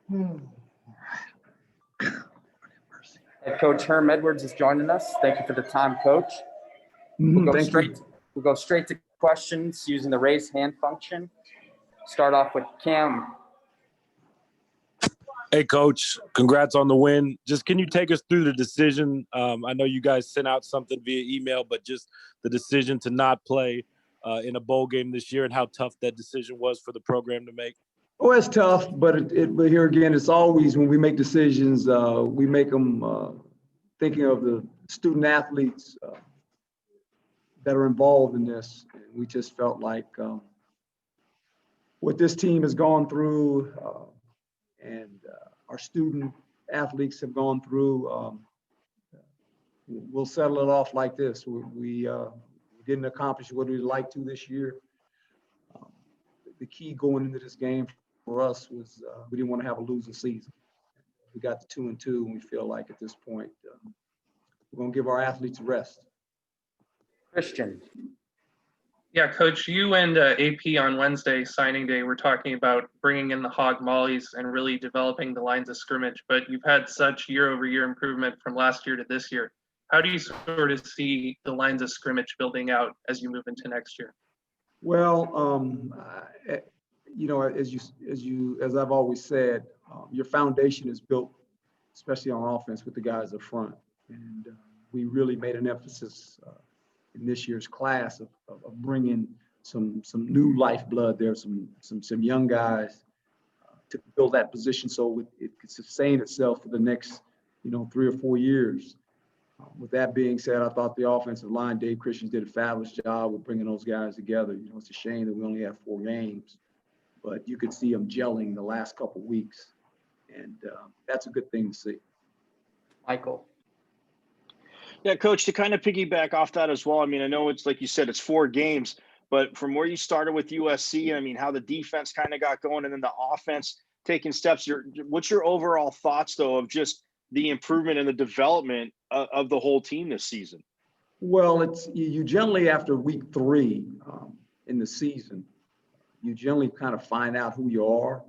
Head coach Herm Edwards is joining us. Thank you for the time, Coach. We'll go straight to questions using the raise hand function. Start off with Cam. Hey, Coach, congrats on the win. Just can you take us through the decision? I know you guys sent out something via email, but just the decision to not play in a bowl game this year and how tough that decision was for the program to make. Oh, it's tough, but but here again, it's always when we make decisions, we make them thinking of the student athletes that are involved in this. And we just felt like what this team has gone through and our student athletes have gone through, we'll settle it off like this. We didn't accomplish what we'd like to this year. The key going into this game for us was we didn't want to have a losing season. We got to 2-2, and we feel like at this point we're going to give our athletes a rest. Christian. Yeah, Coach, you and AP on Wednesday, signing day, were talking about bringing in the hog mollies and really developing the lines of scrimmage, but you've had such year-over-year improvement from last year to this year. How do you sort of see the lines of scrimmage building out as you move into next year? Well, you know, as I've always said, your foundation is built, especially on offense, with the guys up front, and we really made an emphasis in this year's class of bringing some new lifeblood there, some young guys to build that position so it could sustain itself for the next 3 or 4 years. With that being said, I thought the offensive line, Dave Christians, did a fabulous job with bringing those guys together. It's a shame that we only have 4 games, but you could see them gelling the last couple of weeks, and that's a good thing to see. Michael. Yeah, Coach, to kind of piggyback off that as well, I mean, I know it's like you said, it's 4 games, but from where you started with USC, I mean, how the defense kind of got going and then the offense taking steps, what's your overall thoughts, though, of just the improvement and the development of the whole team this season? Well, it's you generally after week 3 in the season, you generally kind of find out who you are.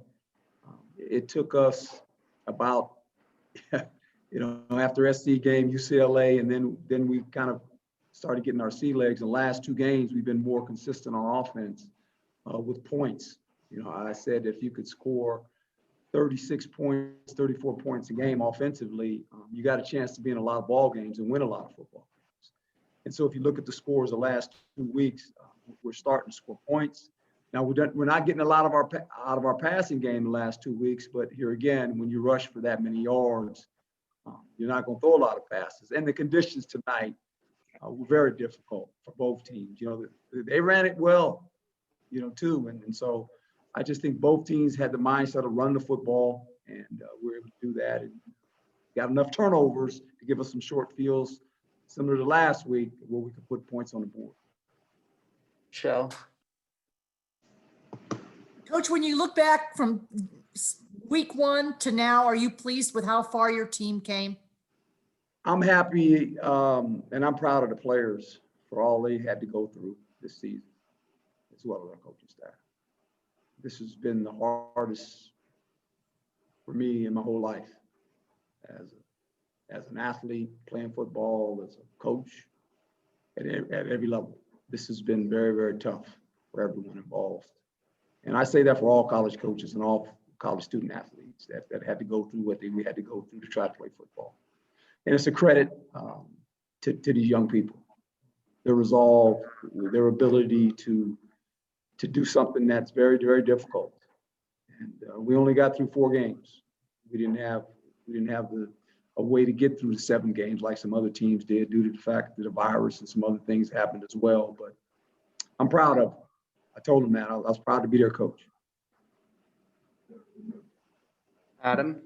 It took us about after SC game, UCLA, and then we kind of started getting our sea legs. The last 2 games, we've been more consistent on offense with points. I said if you could score 36 points, 34 points a game offensively, you got a chance to be in a lot of ball games and win a lot of football games. And so if you look at the scores the last 2 weeks, we're starting to score points. Now we're not getting a lot of out of our passing game the last 2 weeks, but here again, when you rush for that many yards, you're not going to throw a lot of passes. And the conditions tonight were very difficult for both teams. They ran it well, too. And so I just think both teams had the mindset of running the football, and we were able to do that. And got enough turnovers to give us some short fields, similar to last week, where we could put points on the board. Michelle. Coach, when you look back from week 1 to now, are you pleased with how far your team came? I'm happy, and I'm proud of the players for all they had to go through this season, as well as our coaching staff. This has been the hardest for me in my whole life as an athlete, playing football, as a coach, at every level. This has been very, very tough for everyone involved. And I say that for all college coaches and all college student athletes that had to go through what we had to go through to try to play football. And it's a credit to these young people. Their resolve, their ability to do something that's very, very difficult. And we only got through 4 games. We didn't have a way to get through the 7 games like some other teams did due to the fact that the virus and some other things happened as well. But I'm proud of them. I told them that. I was proud to be their coach. Adam.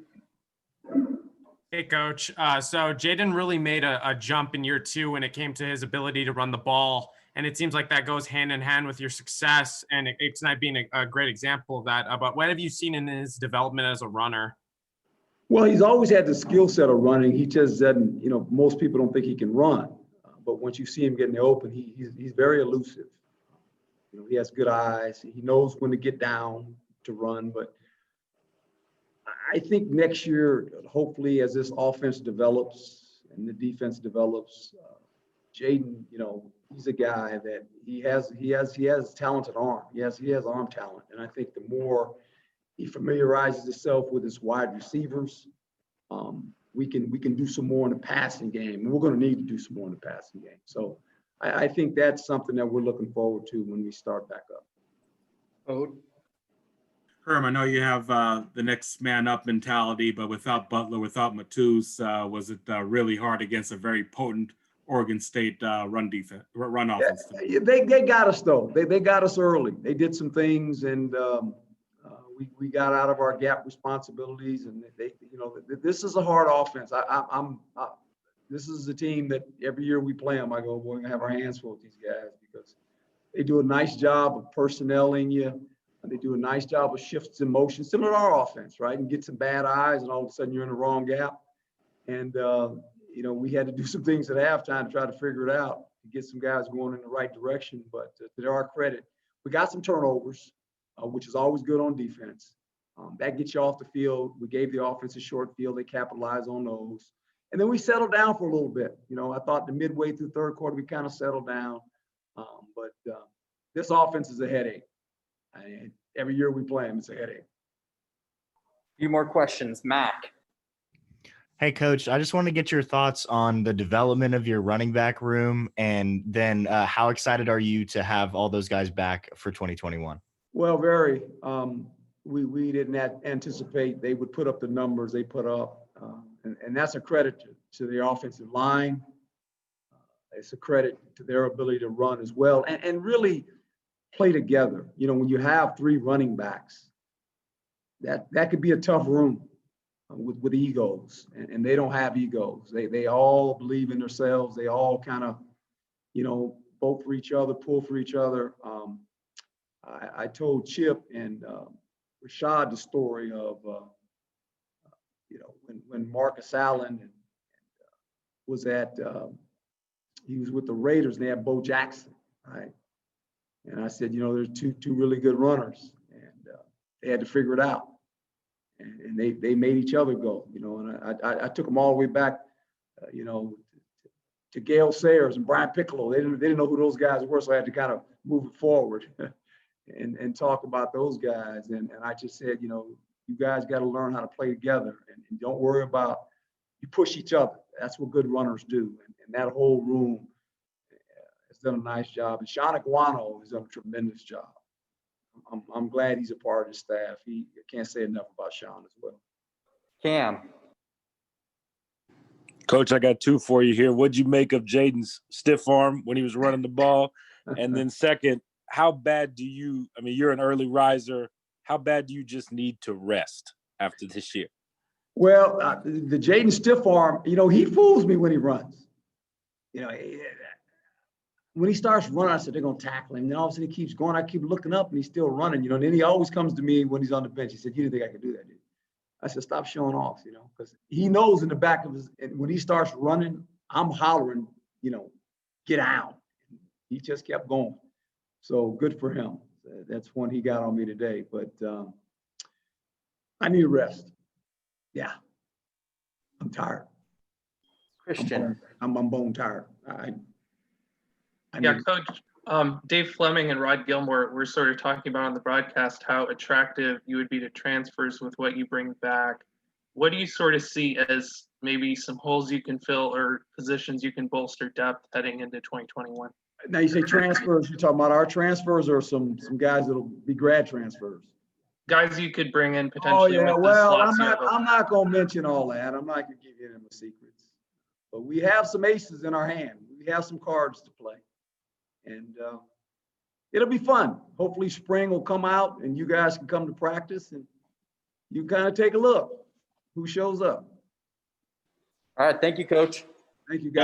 Hey, Coach. So Jaden really made a jump in year 2 when it came to his ability to run the ball. And it seems like that goes hand in hand with your success. And it's not being a great example of that. But what have you seen in his development as a runner? Well, he's always had the skill set of running. He just doesn't, most people don't think he can run. But once you see him get in the open, he's very elusive. He has good eyes. He knows when to get down to run. But I think next year, hopefully, as this offense develops and the defense develops, Jaden, he's a guy that he has talented arm. He has arm talent, and I think the more he familiarizes himself with his wide receivers, we can do some more in the passing game, and we're going to need to do some more in the passing game. So I think that's something that we're looking forward to when we start back up. Herm, I know you have the next man up mentality, but without Butler, without Matus, was it really hard against a very potent Oregon State run offense? Yeah, they got us though. They got us early. They did some things, and we got out of our gap responsibilities. And this is a hard offense. This is a team that every year we play them, I go, we're gonna have our hands full with these guys because they do a nice job of personnel in you. They do a nice job of shifts in motion, similar to our offense, right? And get some bad eyes, and all of a sudden you're in the wrong gap. And we had to do some things at halftime to try to figure it out, to get some guys going in the right direction. But to our credit, we got some turnovers, which is always good on defense. That gets you off the field. We gave the offense a short field. They capitalized on those. And then we settled down for a little bit. I thought the midway through third quarter, we kind of settled down. But this offense is a headache. Every year we play them, it's a headache. A few more questions. Mac. Hey, Coach, I just want to get your thoughts on the development of your running back room, and then how excited are you to have all those guys back for 2021? Well, very. We didn't anticipate they would put up the numbers they put up, and that's a credit to the offensive line. It's a credit to their ability to run as well, and really play together. When you have three running backs, that could be a tough room with egos, and they don't have egos. They all believe in themselves. They all kind of, vote for each other, pull for each other. I told Chip and Rashad the story of, when Marcus Allen was he was with the Raiders, and they had Bo Jackson, right? And I said, there's two really good runners, and they had to figure it out. And they made each other go, and I took them all the way back, to Gale Sayers and Brian Piccolo. They didn't know who those guys were, so I had to kind of move it forward and talk about those guys. And I just said, you guys got to learn how to play together, and don't worry about, you push each other. That's what good runners do. And that whole room has done a nice job. And Sean Iguano has done a tremendous job. I'm glad he's a part of the staff. I can't say enough about Sean as well. Cam. Coach, I got two for you here. What'd you make of Jaden's stiff arm when he was running the ball? And then second, how bad do you, you're an early riser. How bad do you just need to rest after this year? Well, the Jaden stiff arm, he fools me when he runs. When he starts running, I said, they're going to tackle him. Then all of a sudden he keeps going. I keep looking up, and he's still running, and then he always comes to me when he's on the bench. He said, you didn't think I could do that, did you? I said, stop showing off, because he knows in the back of his, and when he starts running, I'm hollering, get out. He just kept going. So good for him. That's one he got on me today. But I need a rest. Yeah. I'm tired. Christian. I'm bone tired. Coach, Dave Fleming and Rod Gilmore were sort of talking about on the broadcast how attractive you would be to transfers with what you bring back. What do you sort of see as maybe some holes you can fill or positions you can bolster depth heading into 2021? Now you say transfers, you're talking about our transfers or some guys that'll be grad transfers? Guys you could bring in potentially. Oh yeah, with well, I'm not gonna mention all that. I'm not gonna give you them secrets. But we have some aces in our hand. We have some cards to play. And it'll be fun. Hopefully spring will come out and you guys can come to practice and you kind of take a look who shows up. All right. Thank you, Coach. Thank you, guys.